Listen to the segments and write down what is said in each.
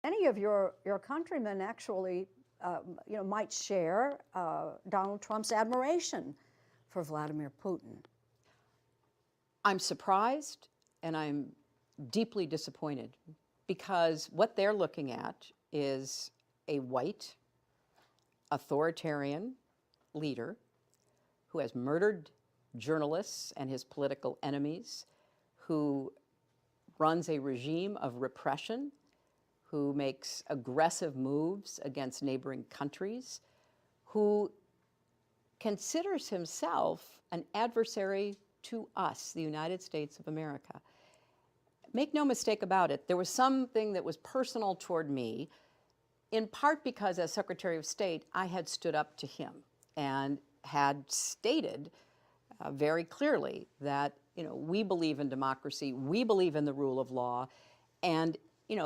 Any of your countrymen actually, might share Donald Trump's admiration for Vladimir Putin. I'm surprised and I'm deeply disappointed because what they're looking at is a white, authoritarian leader who has murdered journalists and his political enemies, who runs a regime of repression, who makes aggressive moves against neighboring countries, who considers himself an adversary to us, the United States of America. Make no mistake about it, there was something that was personal toward me, in part because as Secretary of State, I had stood up to him and had stated very clearly that we believe in democracy, we believe in the rule of law, and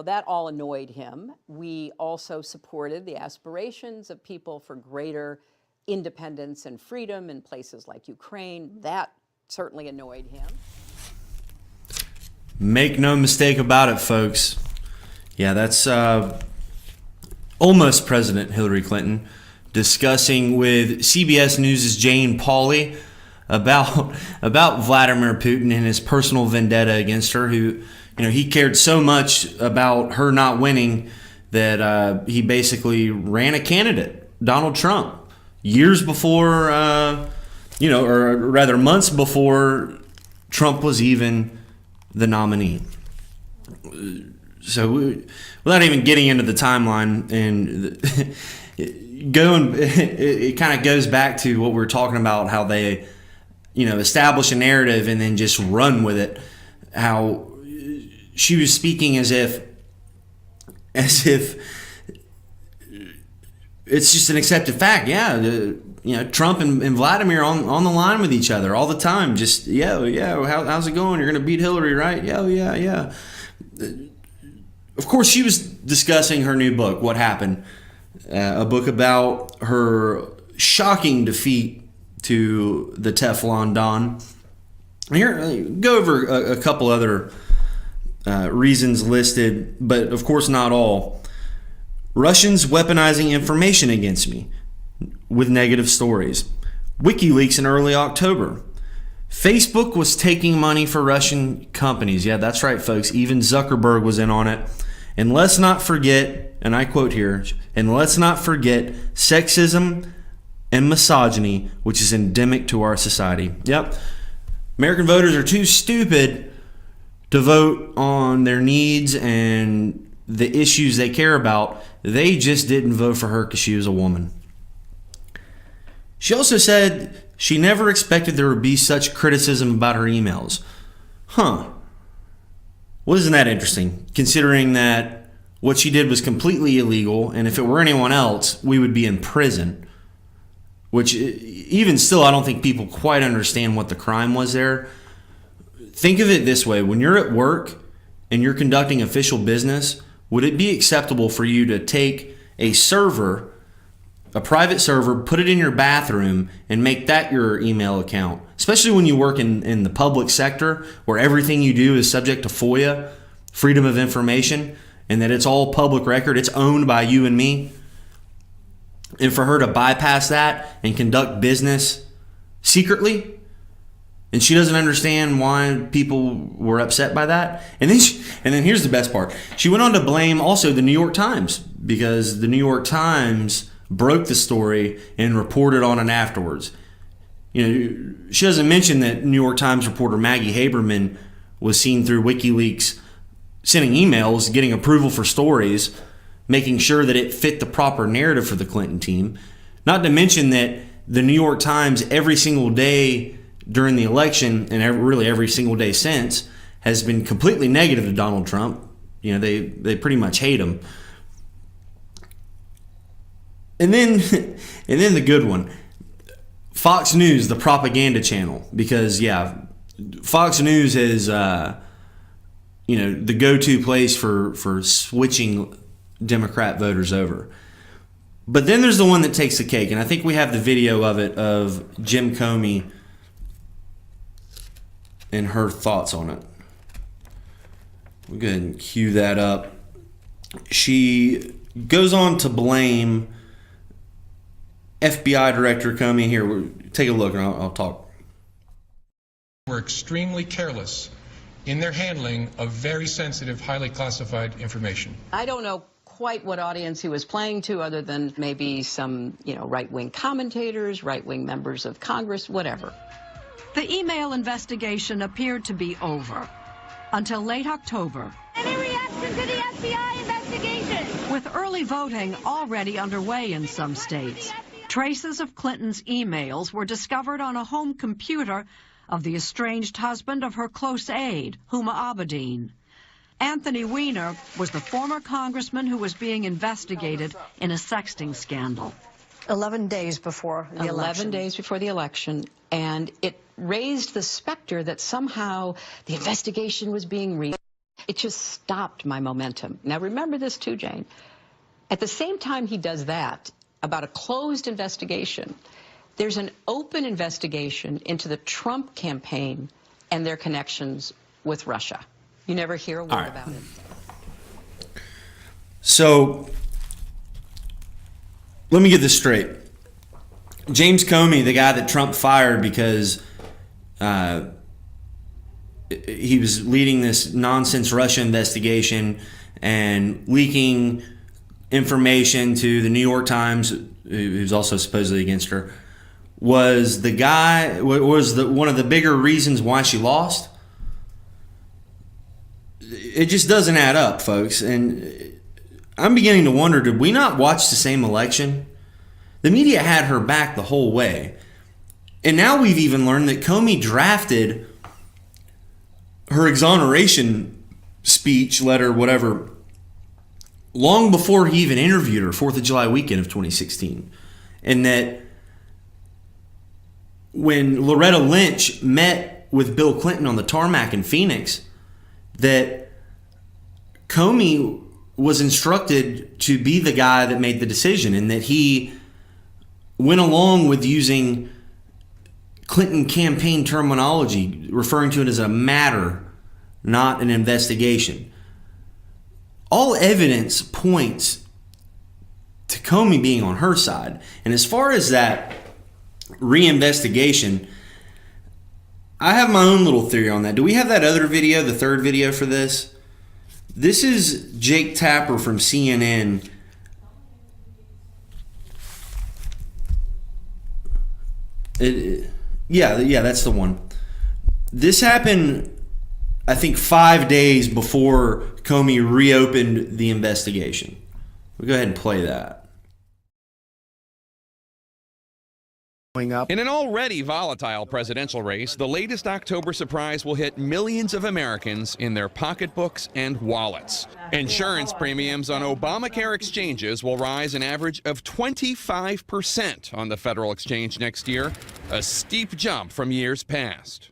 that all annoyed him. We also supported the aspirations of people for greater independence and freedom in places like Ukraine. That certainly annoyed him. Make no mistake about it, folks. Yeah, that's almost President Hillary Clinton discussing with CBS News' Jane Pauley about Vladimir Putin and his personal vendetta against her, who he cared so much about her not winning that he basically ran a candidate, Donald Trump, years before, or rather months before Trump was even the nominee. So without even getting into the timeline and it kind of goes back to what we were talking about, how they, establish a narrative and then just run with it. How she was speaking as if it's just an accepted fact. Yeah, Trump and Vladimir on the line with each other all the time. Just how's it going? You're gonna beat Hillary, right? Yeah. Of course, she was discussing her new book, What Happened, a book about her shocking defeat to the Teflon Don. Here, go over a couple other reasons listed, but of course not all. Russians weaponizing information against me with negative stories. WikiLeaks in early October. Facebook was taking money for Russian companies. Yeah, that's right, folks. Even Zuckerberg was in on it. And let's not forget, and I quote here, and let's not forget sexism and misogyny, which is endemic to our society. Yep. American voters are too stupid to vote on their needs and the issues they care about. They just didn't vote for her because she was a woman. She also said she never expected there would be such criticism about her emails. Well, isn't that interesting? Considering that what she did was completely illegal, and if it were anyone else, we would be in prison. Which, even still, I don't think people quite understand what the crime was there. Think of it this way. When you're at work and you're conducting official business, would it be acceptable for you to take a server, a private server, put it in your bathroom and make that your email account? Especially when you work in the public sector where everything you do is subject to FOIA, freedom of information, and that it's all public record. It's owned by you and me. And for her to bypass that and conduct business secretly, and she doesn't understand why people were upset by that. And then here's the best part. She went on to blame also the New York Times, because the New York Times broke the story and reported on it afterwards. She doesn't mention that New York Times reporter Maggie Haberman was seen through WikiLeaks sending emails, getting approval for stories, making sure that it fit the proper narrative for the Clinton team. Not to mention that the New York Times every single day during the election, and really every single day since, has been completely negative to Donald Trump. They pretty much hate him. And then the good one, Fox News, the propaganda channel, because Fox News is the go-to place for switching Democrat voters over. But then there's the one that takes the cake, and I think we have the video of it, of Jim Comey and her thoughts on it. We'll go ahead and cue that up. she goes on to blame FBI Director Comey. Here, take a look and I'll talk. Were extremely careless in their handling of very sensitive, highly classified information. I don't know quite what audience he was playing to, other than maybe some, right-wing commentators, right-wing members of Congress, whatever. The email investigation appeared to be over until late October. Any reaction to the FBI investigation? With early voting already underway in some states, traces of Clinton's emails were discovered on a home computer of the estranged husband of her close aide, Huma Abedin. Anthony Weiner was the former congressman who was being investigated in a sexting scandal. 11 days before the election. 11 days before the election, and it raised the specter that somehow the investigation was being It just stopped my momentum. Now remember this too, Jane. At the same time he does that, about a closed investigation, there's an open investigation into the Trump campaign and their connections with Russia. You never hear a word about it. So let me get this straight. James Comey, the guy that Trump fired because he was leading this nonsense Russia investigation and leaking information to the New York Times, who's also supposedly against her, was the guy, one of the bigger reasons why she lost. It just doesn't add up, folks. And I'm beginning to wonder, did we not watch the same election? The media had her back the whole way. And now we've even learned that Comey drafted her exoneration speech, letter, whatever, long before he even interviewed her, 4th of July weekend of 2016. And that when Loretta Lynch met with Bill Clinton on the tarmac in Phoenix, that Comey was instructed to be the guy that made the decision, and that he went along with using Clinton campaign terminology, referring to it as a matter, not an investigation. All evidence points to Comey being on her side. And as far as that reinvestigation, I have my own little theory on that. Do we have that other video, the third video for this? This is Jake Tapper from CNN. Yeah, that's the one. This happened, I think, 5 days before Comey reopened the investigation. We'll go ahead and play that. In an already volatile presidential race, the latest October surprise will hit millions of Americans in their pocketbooks and wallets. Insurance premiums on Obamacare exchanges will rise an average of 25% on the federal exchange next year, a steep jump from years past.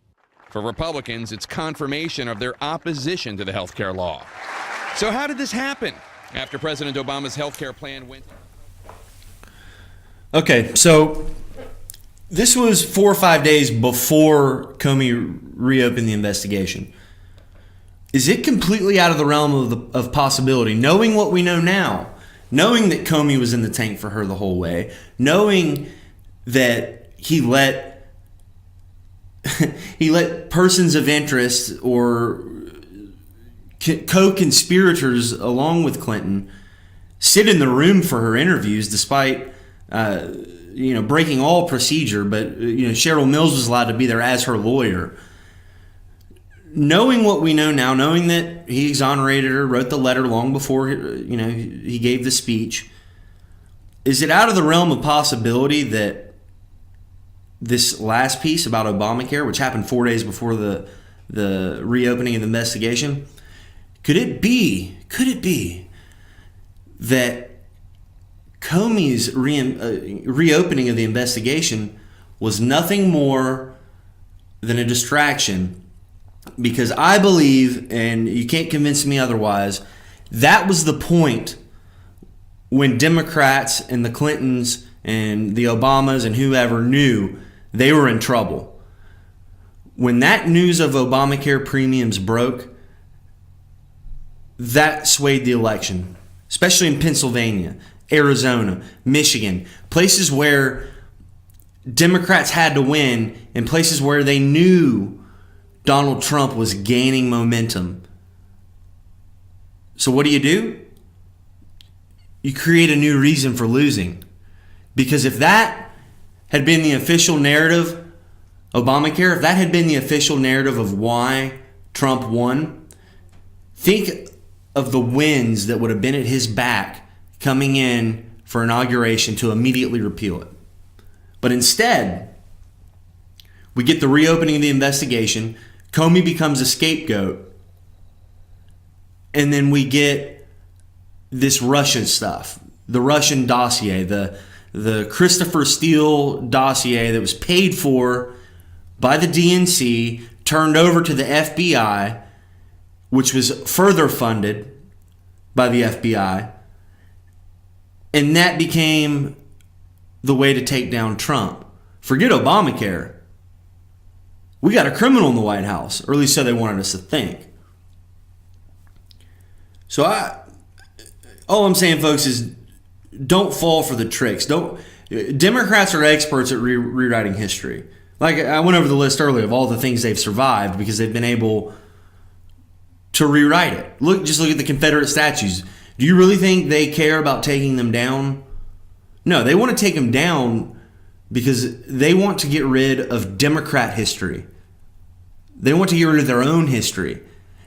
For Republicans, it's confirmation of their opposition to the health care law. So how did this happen? After President Obama's health care plan went... Okay, so this was 4 or 5 days before Comey reopened the investigation. Is it completely out of the realm of possibility, knowing what we know now, knowing that Comey was in the tank for her the whole way, knowing that he let persons of interest or co-conspirators along with Clinton sit in the room for her interviews despite breaking all procedure, but Cheryl Mills was allowed to be there as her lawyer. Knowing what we know now, knowing that he exonerated her, wrote the letter long before he gave the speech, is it out of the realm of possibility that this last piece about Obamacare, which happened 4 days before the reopening of the investigation, could it be that Comey's reopening of the investigation was nothing more than a distraction? Because I believe, and you can't convince me otherwise, that was the point when Democrats and the Clintons and the Obamas and whoever knew they were in trouble. When that news of Obamacare premiums broke, that swayed the election. especially in Pennsylvania, Arizona, Michigan, places where Democrats had to win and places where they knew Donald Trump was gaining momentum. So what do? You create a new reason for losing. Because if that had been the official narrative, Obamacare, if that had been the official narrative of why Trump won, think of the winds that would have been at his back coming in for inauguration to immediately repeal it. But instead, we get the reopening of the investigation, Comey becomes a scapegoat, and then we get this Russian stuff, the Russian dossier, the Christopher Steele dossier that was paid for by the DNC, turned over to the FBI, which was further funded by the FBI, and that became the way to take down Trump. Forget Obamacare. We got a criminal in the White House, or at least so they wanted us to think. So all I'm saying, folks, is don't fall for the tricks. Democrats are experts at rewriting history. Like I went over the list earlier of all the things they've survived because they've been able to rewrite it. Just look at the Confederate statues. Do you really think they care about taking them down? No, they want to take them down because they want to get rid of Democrat history. They want to get rid of their own history.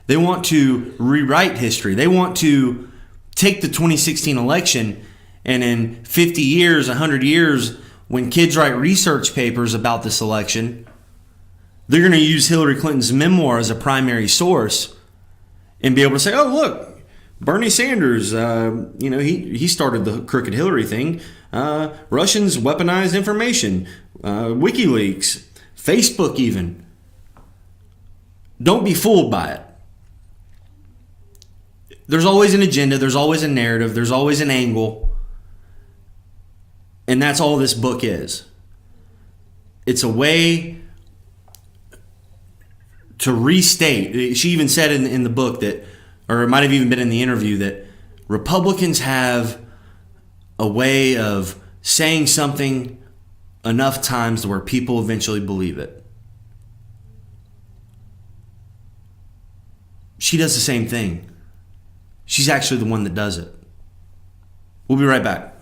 They want to rewrite history. They want to take the 2016 election and in 50 years, 100 years, when kids write research papers about this election, they're going to use Hillary Clinton's memoir as a primary source and be able to say, oh, look, Bernie Sanders, he started the crooked Hillary thing. Russians weaponized information, WikiLeaks, Facebook even. Don't be fooled by it. There's always an agenda, there's always a narrative, there's always an angle. And that's all this book is. It's a way to restate. She even said in the book that, or it might have even been in the interview, that Republicans have a way of saying something enough times to where people eventually believe it. She does the same thing. She's actually the one that does it. We'll be right back.